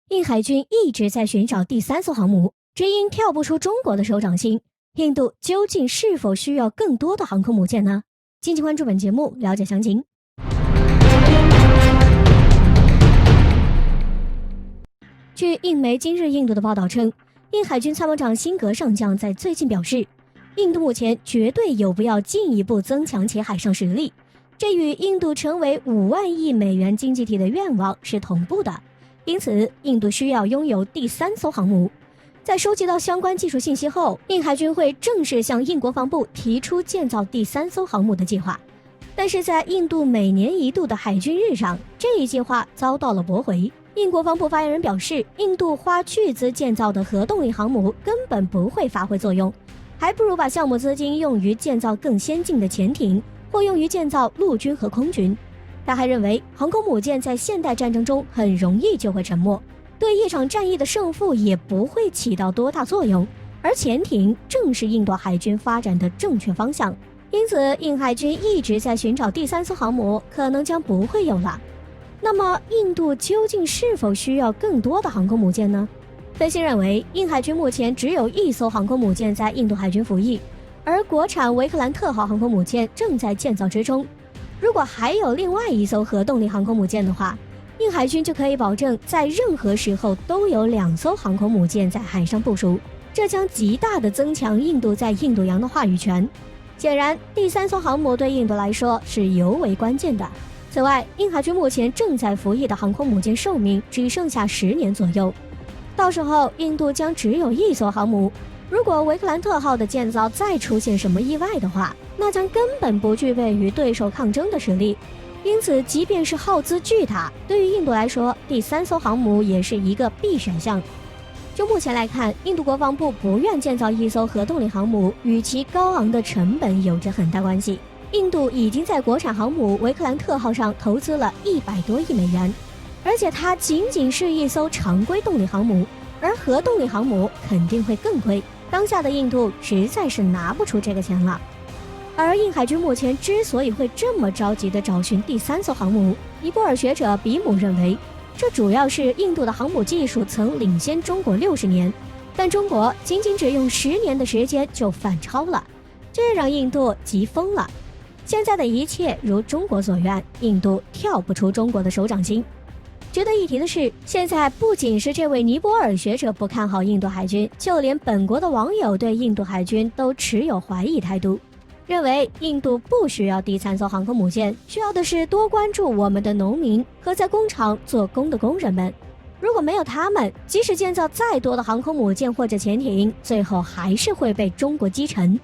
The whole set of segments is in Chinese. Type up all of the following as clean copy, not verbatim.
印海军一直在寻找第三艘航母，只因跳不出中国的手掌心。印度究竟是否需要更多的航空母舰呢？敬请关注本节目，了解详情。据印媒《今日印度》的报道称，印海军参谋长辛格上将在最近表示，印度目前绝对有必要进一步增强其海上实力，这与印度成为5万亿美元经济体的愿望是同步的。因此，印度需要拥有第3艘航母。在收集到相关技术信息后，印海军会正式向印国防部提出建造第3艘航母的计划。但是在印度每年1度的海军日上，这一计划遭到了驳回。印国防部发言人表示，印度花巨资建造的核动力航母根本不会发挥作用，还不如把项目资金用于建造更先进的潜艇，或用于建造陆军和空军。他还认为，航空母舰在现代战争中很容易就会沉没，对一场战役的胜负也不会起到多大作用，而潜艇正是印度海军发展的正确方向。因此，印海军一直在寻找第3艘航母，可能将不会有了。那么，印度究竟是否需要更多的航空母舰呢？分析认为，印海军目前只有1艘航空母舰在印度海军服役，而国产维克兰特号航空母舰正在建造之中。如果还有另外1艘核动力航空母舰的话，印海军就可以保证在任何时候都有2艘航空母舰在海上部署，这将极大地增强印度在印度洋的话语权。显然，第3艘航母对印度来说是尤为关键的。此外，印海军目前正在服役的航空母舰寿命只剩下10年左右，到时候印度将只有1艘航母。如果维克兰特号的建造再出现什么意外的话，那将根本不具备与对手抗争的实力。因此，即便是耗资巨大，对于印度来说，第3艘航母也是一个必选项。就目前来看，印度国防部不愿建造1艘核动力航母，与其高昂的成本有着很大关系。印度已经在国产航母维克兰特号上投资了100多亿美元，而且它仅仅是1艘常规动力航母，而核动力航母肯定会更贵。当下的印度实在是拿不出这个钱了。而印海军目前之所以会这么着急地找寻第3艘航母，尼泊尔学者比姆认为，这主要是印度的航母技术曾领先中国60年，但中国仅只用10年的时间就反超了，这让印度急疯了。现在的一切如中国所愿，印度跳不出中国的手掌心。值得一提的是，现在不仅是这位尼泊尔学者不看好印度海军，就连本国的网友对印度海军都持有怀疑态度，认为印度不需要第3艘航空母舰，需要的是多关注我们的农民和在工厂做工的工人们。如果没有他们，即使建造再多的航空母舰或者潜艇，最后还是会被中国击沉。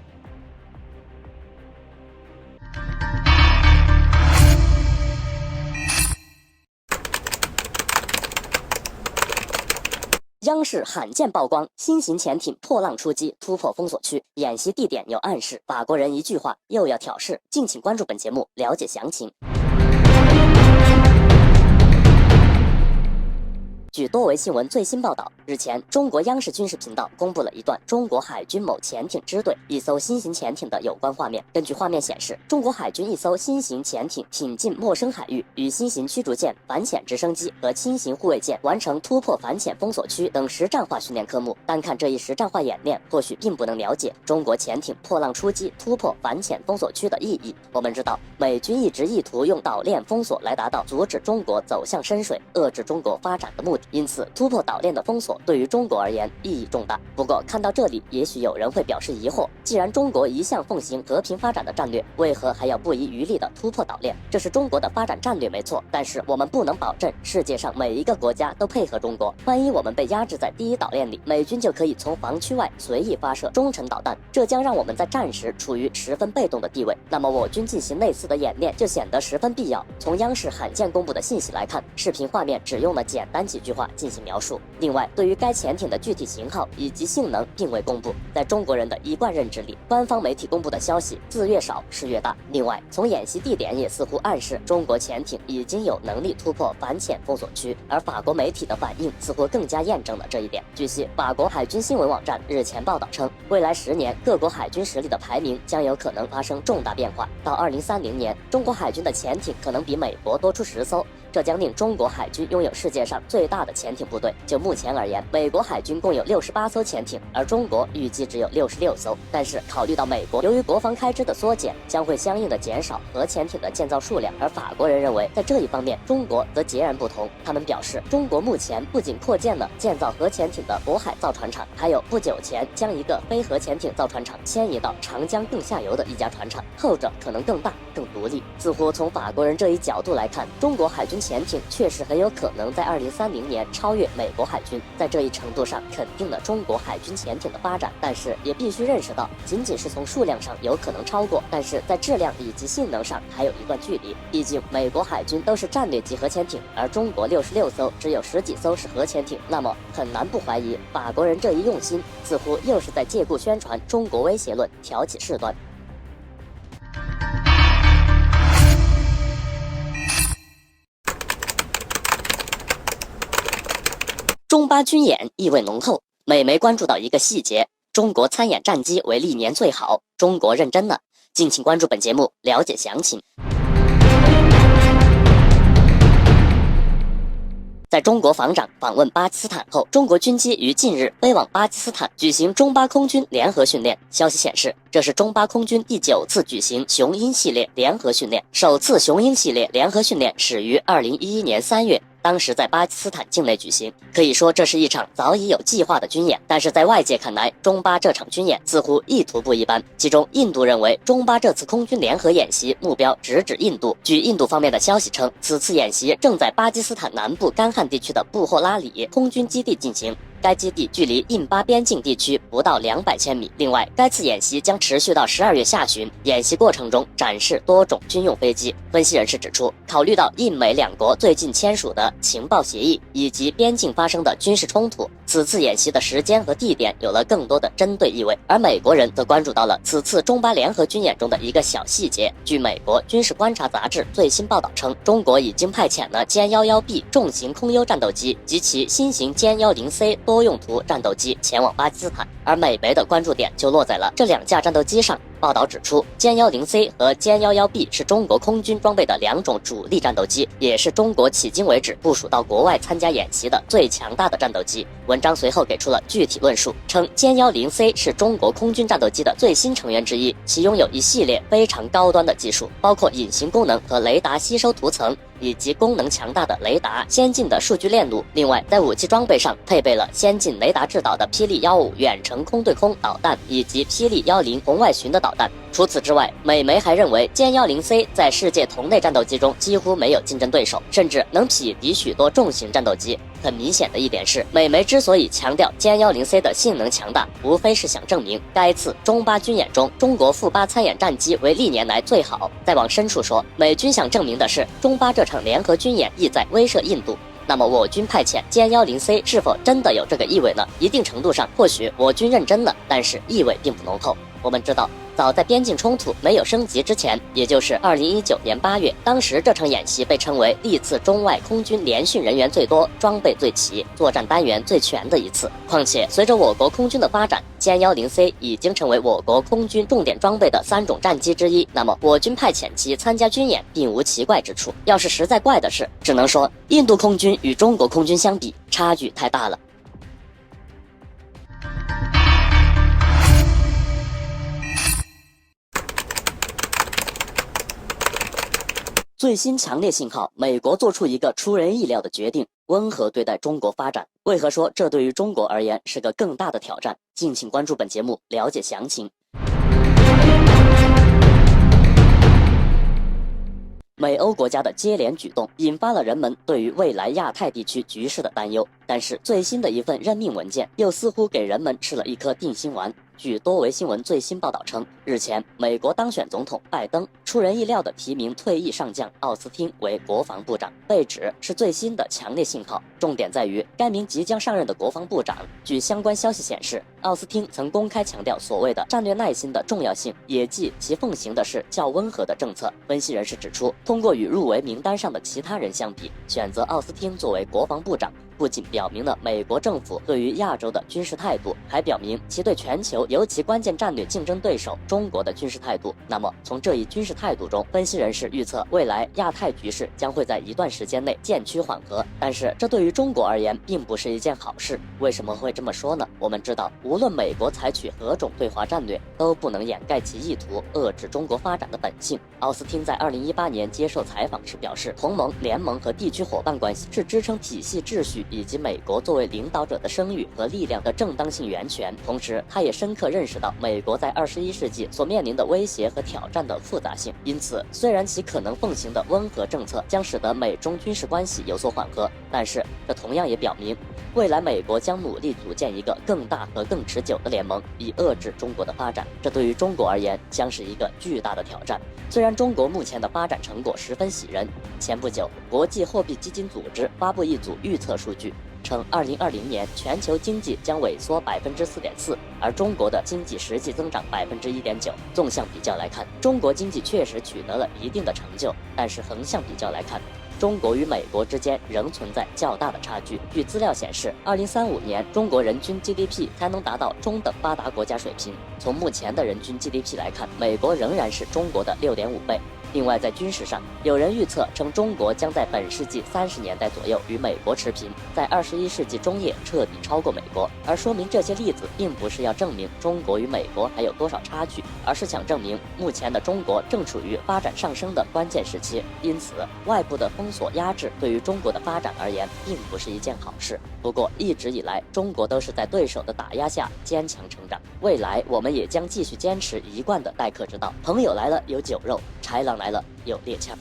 央视罕见曝光新型潜艇破浪出击，突破封锁区，演习地点有暗示，法国人一句话又要挑事。敬请关注本节目，了解详情。据多维新闻最新报道，日前，中国央视军事频道公布了一段中国海军某潜艇支队一艘新型潜艇的有关画面。根据画面显示，中国海军一艘新型潜艇挺进陌生海域，与新型驱逐舰、反潜直升机和轻型护卫舰完成突破反潜封锁区等实战化训练科目。单看这一实战化演练，或许并不能了解中国潜艇破浪出击、突破反潜封锁区的意义。我们知道，美军一直意图用岛链封锁来达到阻止中国走向深水、遏制中国发展的目的。因此，突破岛链的封锁对于中国而言意义重大。不过，看到这里，也许有人会表示疑惑：既然中国一向奉行和平发展的战略，为何还要不遗余力地突破岛链？这是中国的发展战略没错，但是我们不能保证世界上每一个国家都配合中国。万一我们被压制在第一岛链里，美军就可以从防区外随意发射中程导弹，这将让我们在战时处于十分被动的地位。那么，我军进行类似的演练就显得十分必要。从央视罕见公布的信息来看，视频画面只用了简单几句话进行描述。另外，对于该潜艇的具体型号以及性能并未公布。在中国人的一贯认知里，官方媒体公布的消息字越少事越大。另外，从演习地点也似乎暗示中国潜艇已经有能力突破反潜封锁区，而法国媒体的反应似乎更加验证了这一点。据悉，法国海军新闻网站日前报道称，未来10年各国海军实力的排名将有可能发生重大变化，到2030年，中国海军的潜艇可能比美国多出10艘，这将令中国海军拥有世界上最大化的潜艇部队。就目前而言，美国海军共有68艘潜艇，而中国预计只有66艘。但是考虑到美国由于国防开支的缩减，将会相应的减少核潜艇的建造数量，而法国人认为在这一方面，中国则截然不同。他们表示，中国目前不仅扩建了建造核潜艇的渤海造船厂，还有不久前将一个非核潜艇造船厂迁移到长江更下游的一家船厂，后者可能更大、更独立。似乎从法国人这一角度来看，中国海军潜艇确实很有可能在2030年超越美国海军，在这一程度上肯定了中国海军潜艇的发展。但是也必须认识到，仅仅是从数量上有可能超过，但是在质量以及性能上还有一段距离。毕竟美国海军都是战略级核潜艇，而中国66艘只有10几艘是核潜艇，那么很难不怀疑法国人这一用心似乎又是在借故宣传中国威胁论，挑起事端。中巴军演意味浓厚，美媒关注到一个细节：中国参演战机为历年最好，中国认真了。敬请关注本节目，了解详情。在中国防长访问巴基斯坦后，中国军机于近日飞往巴基斯坦举行中巴空军联合训练。消息显示，这是中巴空军第9次举行雄鹰系列联合训练，首次雄鹰系列联合训练始于2011年3月。当时在巴基斯坦境内举行，可以说这是一场早已有计划的军演。但是在外界看来，中巴这场军演似乎意图不一般。其中，印度认为中巴这次空军联合演习目标直指印度。据印度方面的消息称，此次演习正在巴基斯坦南部干旱地区的布霍拉里空军基地进行。该基地距离印巴边境地区不到200千米。另外，该次演习将持续到12月下旬。演习过程中展示多种军用飞机。分析人士指出，考虑到印美两国最近签署的情报协议以及边境发生的军事冲突，此次演习的时间和地点有了更多的针对意味。而美国人则关注到了此次中巴联合军演中的一个小细节。据美国军事观察杂志最新报道称，中国已经派遣了歼 11B 重型空优战斗机及其新型歼 10C 多用途战斗机前往巴基斯坦，而美媒的关注点就落在了这2架战斗机上。报道指出，歼 10C 和歼 11B 是中国空军装备的2种主力战斗机，也是中国迄今为止部署到国外参加演习的最强大的战斗机。文章随后给出了具体论述，称歼 10C 是中国空军战斗机的最新成员之一，其拥有一系列非常高端的技术，包括隐形功能和雷达吸收图层，以及功能强大的雷达、先进的数据链路。另外，在武器装备上配备了先进雷达制导的霹雳15远程空对空导弹以及霹雳10红外巡的导弹。除此之外，美媒还认为歼 10C 在世界同类战斗机中几乎没有竞争对手，甚至能匹敌许多重型战斗机。很明显的一点是，美媒之所以强调歼 10C 的性能强大，无非是想证明该次中巴军演中中国赴巴参演战机为历年来最好。再往深处说，美军想证明的是中巴这场联合军演意在威慑印度。那么我军派遣歼 10C 是否真的有这个意味呢？一定程度上，或许我军认真了，但是意味并不浓厚。我们知道，早在边境冲突没有升级之前，也就是2019年8月，当时这场演习被称为历次中外空军联训人员最多、装备最齐、作战单元最全的一次。况且，随着我国空军的发展，歼 10C 已经成为我国空军重点装备的3种战机之一。那么，我军派遣其参加军演并无奇怪之处。要是实在怪的是，只能说印度空军与中国空军相比，差距太大了。最新强烈信号，美国做出一个出人意料的决定，温和对待中国发展。为何说这对于中国而言是个更大的挑战？敬请关注本节目，了解详情。美欧国家的接连举动引发了人们对于未来亚太地区局势的担忧，但是最新的一份任命文件又似乎给人们吃了一颗定心丸。据多维新闻最新报道称，日前美国当选总统拜登出人意料地提名退役上将奥斯汀为国防部长，被指是最新的强烈信号。重点在于该名即将上任的国防部长，据相关消息显示，奥斯汀曾公开强调所谓的战略耐心的重要性，也即其奉行的是较温和的政策。分析人士指出，通过与入围名单上的其他人相比，选择奥斯汀作为国防部长不仅表明了美国政府对于亚洲的军事态度，还表明其对全球尤其关键战略竞争对手中国的军事态度。那么，从这一军事态度中，分析人士预测未来亚太局势将会在一段时间内渐趋缓和。但是，这对于中国而言并不是一件好事。为什么会这么说呢？我们知道，无论美国采取何种对华战略，都不能掩盖其意图遏制中国发展的本性。奥斯汀在2018年接受采访时表示，同盟、联盟和地区伙伴关系是支撑体系秩序以及美国作为领导者的声誉和力量的正当性源泉。同时，他也深刻认识到美国在21世纪所面临的威胁和挑战的复杂性。因此，虽然其可能奉行的温和政策将使得美中军事关系有所缓和，但是这同样也表明，未来美国将努力组建一个更大和更持久的联盟，以遏制中国的发展。这对于中国而言将是一个巨大的挑战。虽然中国目前的发展成果十分喜人，前不久，国际货币基金组织发布一组预测数据，称2020年全球经济将萎缩4.4%，而中国的经济实际增长1.9%。纵向比较来看，中国经济确实取得了一定的成就，但是横向比较来看，中国与美国之间仍存在较大的差距。据资料显示，2035年中国人均 GDP 才能达到中等发达国家水平。从目前的人均 GDP 来看，美国仍然是中国的6.5倍。另外，在军事上，有人预测称中国将在本世纪30年代左右与美国持平，在21世纪中叶彻底超过美国。而说明这些例子并不是要证明中国与美国还有多少差距，而是想证明目前的中国正处于发展上升的关键时期。因此，外部的封锁压制对于中国的发展而言并不是一件好事。不过，一直以来，中国都是在对手的打压下坚强成长。未来，我们也将继续坚持一贯的待客之道。朋友来了有酒肉，豺狼来了有猎枪。